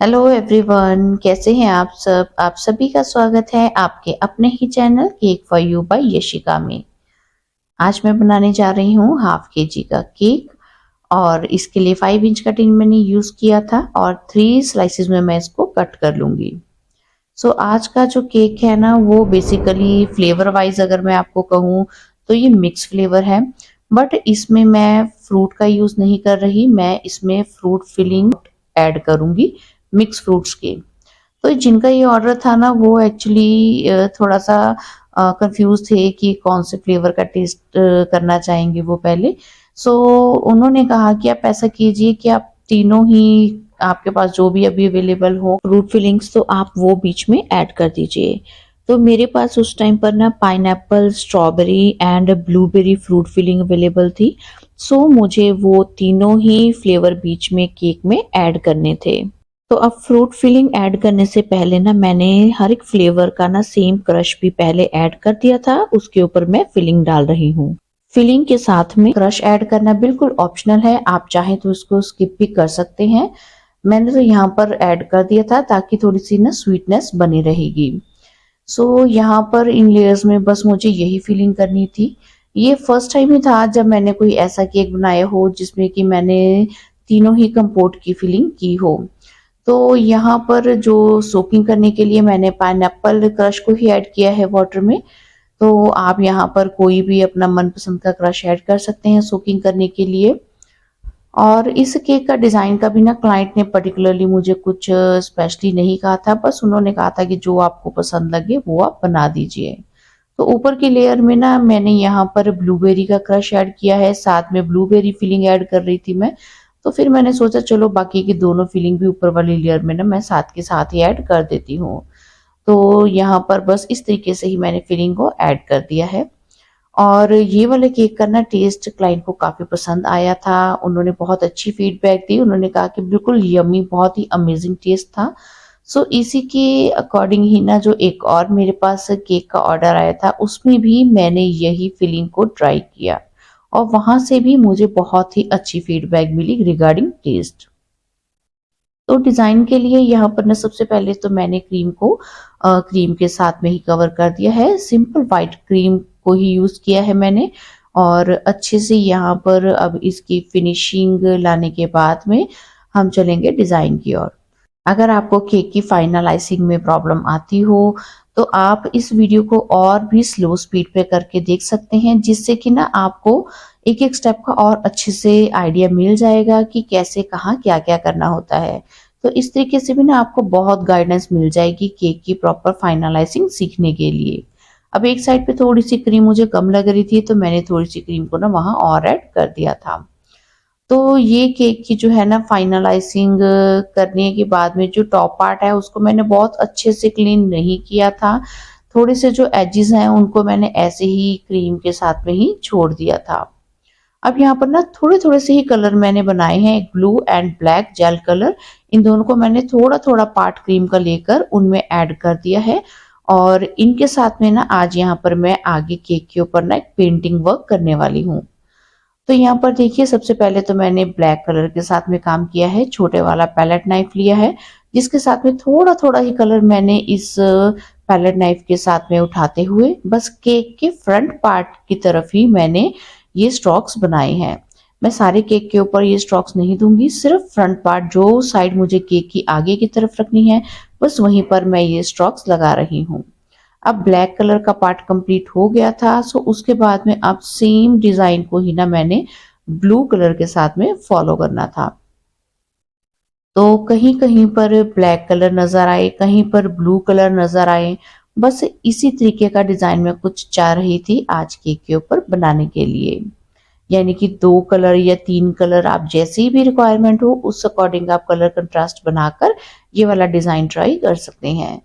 Hello everyone, कैसे हैं आप सब। आप सभी का स्वागत है आपके अपने ही channel cake for you by Yashika में। आज मैं बनाने जा रही हूँ हाफ केजी का केक और इसके लिए 5 इंच का टिन मैंने यूज़ किया था और 3 स्लाइसेस में मैं इसको कट कर लूँगी। आज का जो केक है ना वो बेसिकली फ्लेवर वाइज अगर मैं आपको कहूँ तो ये मिक्स फ्लेवर है, बट इसमें मैं फ्रूट का यूज़ नहीं कर रही। मैं इसमें फ्रूट फिलिंग ऐड करूँगी मिक्स फ्रूट्स के। तो जिनका ये ऑर्डर था ना वो एक्चुअली थोड़ा सा कंफ्यूज थे कि कौन से फ्लेवर का टेस्ट करना चाहेंगे वो पहले। सो उन्होंने कहा कि आप ऐसा कीजिए कि आप तीनों ही, आपके पास जो भी अभी अवेलेबल हो फ्रूट फिलिंग्स, तो आप वो बीच में ऐड कर दीजिए। तो मेरे पास उस टाइम पर ना pineapple, strawberry and blueberry fruit filling available थी। मुझे वो तीनों ही फ्लेवर बीच में केक में ऐड करने थे। तो अब फ्रूट फिलिंग ऐड करने से पहले ना मैंने हर एक फ्लेवर का ना सेम क्रश भी पहले ऐड कर दिया था, उसके ऊपर मैं फिलिंग डाल रही हूँ। फिलिंग के साथ में क्रश ऐड करना बिल्कुल ऑप्शनल है, आप चाहें तो इसको स्किप भी कर सकते हैं। मैंने तो यहाँ पर ऐड कर दिया था ताकि थोड़ी सी ना स्वीटनेस बनी रहेगी। यहाँ पर इन लेयर्स में बस मुझे यही फिलिंग करनी थी। ये फर्स्ट टाइम ही था जब मैंने कोई ऐसा केक बनाया हो जिसमें कि मैंने तीनों ही कंपोट की फिलिंग की हो। तो यहाँ पर जो सोकिंग करने के लिए मैंने पाइनएप्पल क्रश को ही ऐड किया है वाटर में। तो आप यहाँ पर कोई भी अपना मनपसंद का क्रश ऐड कर सकते हैं सोकिंग करने के लिए। और इस केक का डिज़ाइन का भी ना क्लाइंट ने पर्टिकुलरली मुझे कुछ स्पेशली नहीं कहा था, बस उन्होंने कहा था कि जो आपको पसंद लगे वो आप बना दीजिए। तो ऊपर की लेयर में ना मैंने यहाँ पर ब्लूबेरी का क्रश ऐड किया है, साथ में ब्लूबेरी फिलिंग ऐड कर रही थी मैं। तो फिर मैंने सोचा चलो बाकी की दोनों फिलिंग भी ऊपर वाली लेयर में ना मैं साथ के साथ ही ऐड कर देती हूँ। तो यहाँ पर बस इस तरीके से ही मैंने फिलिंग को ऐड कर दिया है। और ये वाले केक का ना टेस्ट क्लाइंट को काफ़ी पसंद आया था। उन्होंने बहुत अच्छी फीडबैक दी। उन्होंने कहा कि बिल्कुल यम्मी, बहुत ही अमेजिंग टेस्ट था। इसी के अकॉर्डिंग ही ना जो एक और मेरे पास केक का ऑर्डर आया था उसमें भी मैंने यही फिलिंग को ट्राई किया और वहां से भी मुझे बहुत ही अच्छी फीडबैक मिली रिगार्डिंग टेस्ट। तो डिज़ाइन के लिए यहाँ पर ना सबसे पहले तो मैंने क्रीम को क्रीम के साथ में ही कवर कर दिया है। सिंपल वाइट क्रीम को ही यूज़ किया है मैंने। और अच्छे से यहाँ पर अब इसकी फिनिशिंग लाने के बाद में हम चलेंगे डिज़ाइन की ओर। अगर आपको केक की फाइनलाइजिंग में प्रॉब्लम आती हो तो आप इस वीडियो को और भी स्लो स्पीड पे करके देख सकते हैं, जिससे कि ना आपको एक एक स्टेप का और अच्छे से आइडिया मिल जाएगा कि कैसे कहाँ क्या क्या करना होता है। तो इस तरीके से भी ना आपको बहुत गाइडेंस मिल जाएगी केक की प्रॉपर फाइनलाइजिंग सीखने के लिए। अब एक साइड पे थोड़ी सी क्रीम मुझे कम लग रही थी तो मैंने थोड़ी सी क्रीम को ना वहां और ऐड कर दिया था। तो ये केक की जो है ना फाइनलाइजिंग करने के बाद में जो टॉप पार्ट है उसको मैंने बहुत अच्छे से क्लीन नहीं किया था। थोड़े से जो एजेस हैं उनको मैंने ऐसे ही क्रीम के साथ में ही छोड़ दिया था। अब यहाँ पर ना थोड़े थोड़े से ही कलर मैंने बनाए हैं, एक blue and black gel colour. इन दोनों को मैंने थोड़ा थोड़ा पार्ट क्रीम का लेकर उनमें ऐड कर दिया है। और इनके साथ में ना आज यहाँ पर मैं आगे केक के ऊपर ना एक पेंटिंग वर्क करने वाली हूँ। तो यहाँ पर देखिए सबसे पहले तो मैंने ब्लैक कलर के साथ में काम किया है। छोटे वाला पैलेट नाइफ लिया है जिसके साथ में थोड़ा थोड़ा ही कलर मैंने इस पैलेट नाइफ के साथ में उठाते हुए बस केक के फ्रंट पार्ट की तरफ ही मैंने ये स्ट्रोक्स बनाए हैं। मैं सारे केक के ऊपर ये स्ट्रोक्स नहीं दूंगी, सिर्फ फ्रंट पार्ट जो साइड मुझे केक की आगे की तरफ रखनी है बस वहीं पर मैं ये स्ट्रोक्स लगा रही हूँ। अब ब्लैक कलर का पार्ट कंप्लीट हो गया था। उसके बाद में अब सेम डिजाइन को ही ना मैंने ब्लू कलर के साथ में फॉलो करना था। तो कहीं कहीं पर ब्लैक कलर नजर आए, कहीं पर ब्लू कलर नजर आए। बस इसी तरीके का डिजाइन में कुछ चाह रही थी आज केक के ऊपर बनाने के लिए। यानी कि 2 कलर या 3 कलर, आप जैसी भी रिक्वायरमेंट हो उस अकॉर्डिंग आप कलर कंट्रास्ट बनाकर ये वाला डिजाइन ट्राई कर सकते हैं।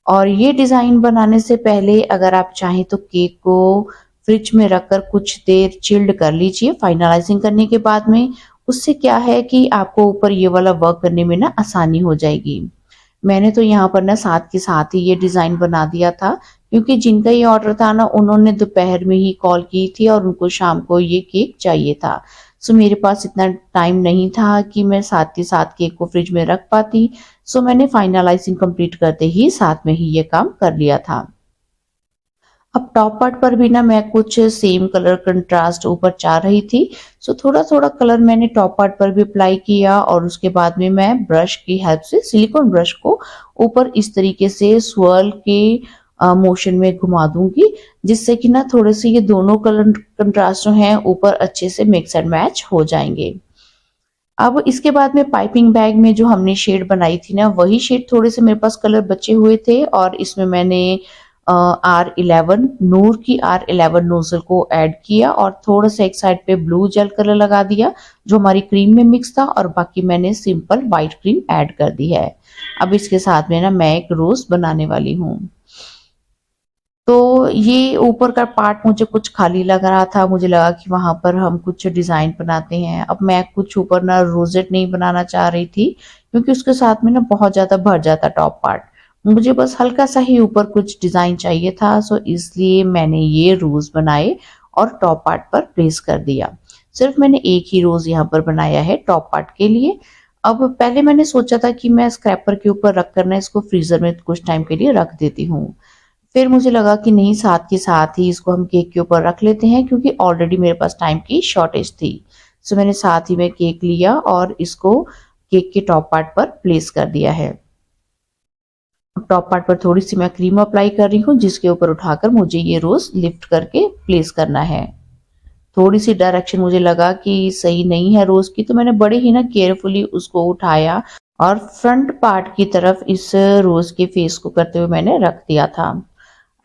और ये डिजाइन बनाने से पहले अगर आप चाहें तो केक को फ्रिज में रखकर कुछ देर चिल्ड कर लीजिए फाइनलाइजिंग करने के बाद में। उससे क्या है कि आपको ऊपर ये वाला वर्क करने में ना आसानी हो जाएगी। मैंने तो यहाँ पर ना साथ के साथ ही ये डिजाइन बना दिया था, क्योंकि जिनका ये ऑर्डर था ना उन्होंने दोपहर में ही कॉल की थी और उनको शाम को ये केक चाहिए था। सो मेरे पास इतना टाइम नहीं था कि मैं साथ के साथ केक को फ्रिज में रख पाती। सो मैंने फाइनलाइजिंग कंप्लीट करते ही साथ में ही ये काम कर लिया था। अब टॉप पार्ट पर भी ना मैं कुछ सेम कलर कंट्रास्ट ऊपर चाह रही थी। सो थोड़ा थोड़ा कलर मैंने टॉप पार्ट पर भी अप्लाई किया और उसके बाद में मैं ब्रश की हेल्प से सिलिकॉन ब्रश को ऊपर इस तरीके से swirl के मोशन में घुमा दूंगी, जिससे कि ना थोड़े से ये दोनों कलर कंट्रास्ट जो हैं ऊपर अच्छे से मिक्स एंड मैच हो जाएंगे। अब इसके बाद में पाइपिंग बैग में जो हमने शेड बनाई थी ना, वही शेड थोड़े से मेरे पास कलर बचे हुए थे और इसमें मैंने R11 नूर की R11 नोजल को ऐड किया और थोड़ा सा एक साइड पे ब्लू जेल कलर लगा दिया जो हमारी क्रीम में मिक्स था, और बाकी मैंने सिंपल वाइट क्रीम ऐड कर दी है। अब इसके साथ में ना मैं एक रोज बनाने वाली हूँ। तो ये ऊपर का पार्ट मुझे कुछ खाली लग रहा था, मुझे लगा कि वहां पर हम कुछ डिजाइन बनाते हैं। अब मैं कुछ ऊपर ना रोजेट नहीं बनाना चाह रही थी क्योंकि उसके साथ में ना बहुत ज्यादा भर जाता टॉप पार्ट। मुझे बस हल्का सा ही ऊपर कुछ डिजाइन चाहिए था, सो इसलिए मैंने ये रोज बनाए और टॉप पार्ट पर प्लेस कर दिया। सिर्फ मैंने एक ही रोज यहाँ पर बनाया है टॉप पार्ट के लिए। अब पहले मैंने सोचा था कि मैं स्क्रैपर के ऊपर रख कर ना इसको फ्रीजर में कुछ टाइम के लिए रख देती हूँ। फिर मुझे लगा कि नहीं, साथ के साथ ही इसको हम केक के ऊपर रख लेते हैं क्योंकि ऑलरेडी मेरे पास टाइम की शॉर्टेज थी। सो मैंने साथ ही में केक लिया और इसको केक के टॉप पार्ट पर प्लेस कर दिया है। टॉप पार्ट पर थोड़ी सी मैं क्रीम अप्लाई कर रही हूँ जिसके ऊपर उठाकर मुझे ये रोज लिफ्ट करके प्लेस करना है। थोड़ी सी डायरेक्शन मुझे लगा कि सही नहीं है रोज की, तो मैंने बड़े ही ना केयरफुली उसको उठाया और फ्रंट पार्ट की तरफ इस रोज के फेस को करते हुए मैंने रख दिया था।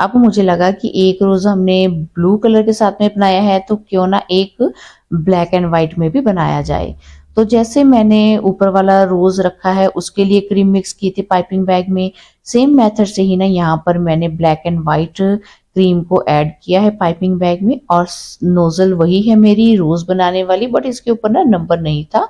अब मुझे लगा कि एक रोज हमने ब्लू कलर के साथ में बनाया है तो क्यों ना एक ब्लैक एंड व्हाइट में भी बनाया जाए। तो जैसे मैंने ऊपर वाला रोज रखा है उसके लिए क्रीम मिक्स की थी पाइपिंग बैग में, सेम मेथड से ही ना यहाँ पर मैंने ब्लैक एंड व्हाइट क्रीम को ऐड किया है पाइपिंग बैग में। और नोजल वही है मेरी रोज बनाने वाली, बट इसके ऊपर ना नंबर नहीं था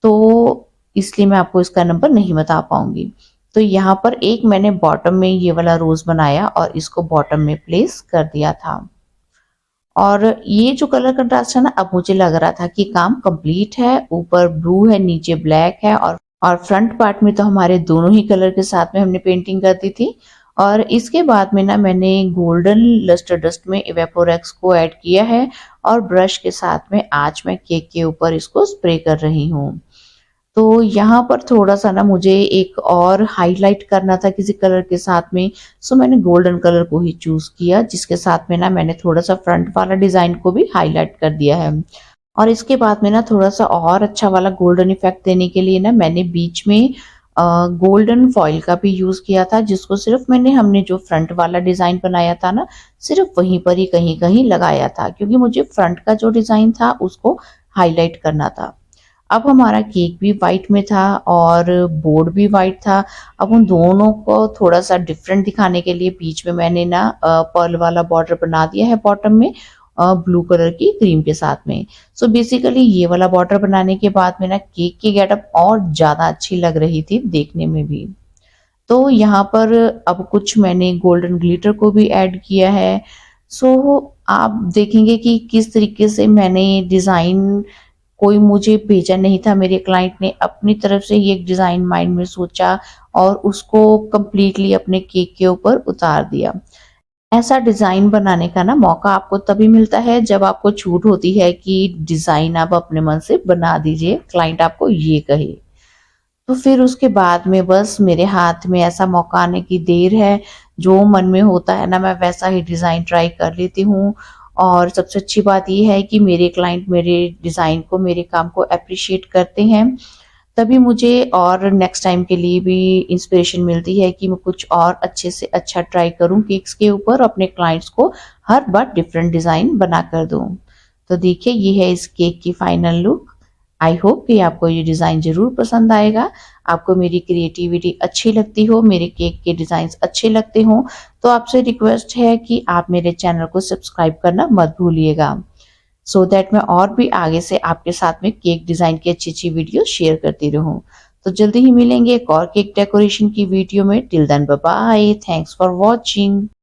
तो इसलिए मैं आपको इसका नंबर नहीं बता पाऊंगी। तो यहाँ पर एक मैंने बॉटम में ये वाला रोज बनाया और इसको बॉटम में प्लेस कर दिया था। और ये जो कलर कंट्रास्ट है ना, अब मुझे लग रहा था कि काम कंप्लीट है। ऊपर ब्लू है, नीचे ब्लैक है और फ्रंट पार्ट में तो हमारे दोनों ही कलर के साथ में हमने पेंटिंग कर दी थी। और इसके बाद में ना मैंने गोल्डन लस्टर डस्ट में इवेपोरेक्स को ऐड किया है और ब्रश के साथ में आज मैं केक के ऊपर इसको स्प्रे कर रही हूँ। तो यहाँ पर थोड़ा सा ना मुझे एक और हाईलाइट करना था किसी कलर के साथ में, सो मैंने गोल्डन कलर को ही चूज किया जिसके साथ में ना मैंने थोड़ा सा फ्रंट वाला डिजाइन को भी हाईलाइट कर दिया है। और इसके बाद में ना थोड़ा सा और अच्छा वाला गोल्डन इफेक्ट देने के लिए ना मैंने बीच में गोल्डन फॉइल का भी यूज किया था, जिसको सिर्फ हमने जो फ्रंट वाला डिजाइन बनाया था ना, सिर्फ वहीं पर ही कहीं कहीं लगाया था क्योंकि मुझे फ्रंट का जो डिजाइन था उसको हाईलाइट करना था। अब हमारा केक भी वाइट में था और बोर्ड भी वाइट था। अब उन दोनों को थोड़ा सा डिफरेंट दिखाने के लिए बीच में मैंने ना पर्ल वाला बॉर्डर बना दिया है बॉटम में ब्लू कलर की क्रीम के साथ में। सो बेसिकली ये वाला बॉर्डर बनाने के बाद में ना केक की गेटअप और ज्यादा अच्छी लग रही थी देखने में भी। तो यहाँ पर अब कुछ मैंने गोल्डन ग्लिटर को भी ऐड किया है। सो आप देखेंगे कि किस तरीके से मैंने डिजाइन, कोई मुझे भेजा नहीं था, मेरे क्लाइंट ने अपनी तरफ से ये एक डिजाइन माइंड में सोचा और उसको कंप्लीटली अपने केक के ऊपर उतार दिया। ऐसा डिजाइन बनाने का ना मौका आपको तभी मिलता है जब आपको छूट होती है कि डिजाइन आप अपने मन से बना दीजिए, क्लाइंट आपको ये कहे। तो फिर उसके बाद में बस मेरे हाथ में ऐसा मौका आने की देर है, जो मन में होता है ना मैं वैसा ही डिजाइन ट्राई कर लेती हूँ। और सबसे अच्छी बात ये है कि मेरे क्लाइंट मेरे डिजाइन को, मेरे काम को अप्रिशिएट करते हैं, तभी मुझे और नेक्स्ट टाइम के लिए भी इंस्पिरेशन मिलती है कि मैं कुछ और अच्छे से अच्छा ट्राई करूं केक्स के ऊपर, अपने क्लाइंट्स को हर बार डिफरेंट डिजाइन बना कर दूं। तो देखिए ये है इस केक की फाइनल लुक। आई होप कि आपको ये डिजाइन जरूर पसंद आएगा। आपको मेरी क्रिएटिविटी अच्छी लगती हो, मेरे केक के डिजाइन अच्छे लगते हो, तो आपसे रिक्वेस्ट है कि आप मेरे चैनल को सब्सक्राइब करना मत भूलिएगा, सो दैट मैं और भी आगे से आपके साथ में केक डिजाइन की अच्छी अच्छी वीडियो शेयर करती रहूं। तो जल्दी ही मिलेंगे एक और केक डेकोरेशन की वीडियो में। Till then bye bye, thanks for watching.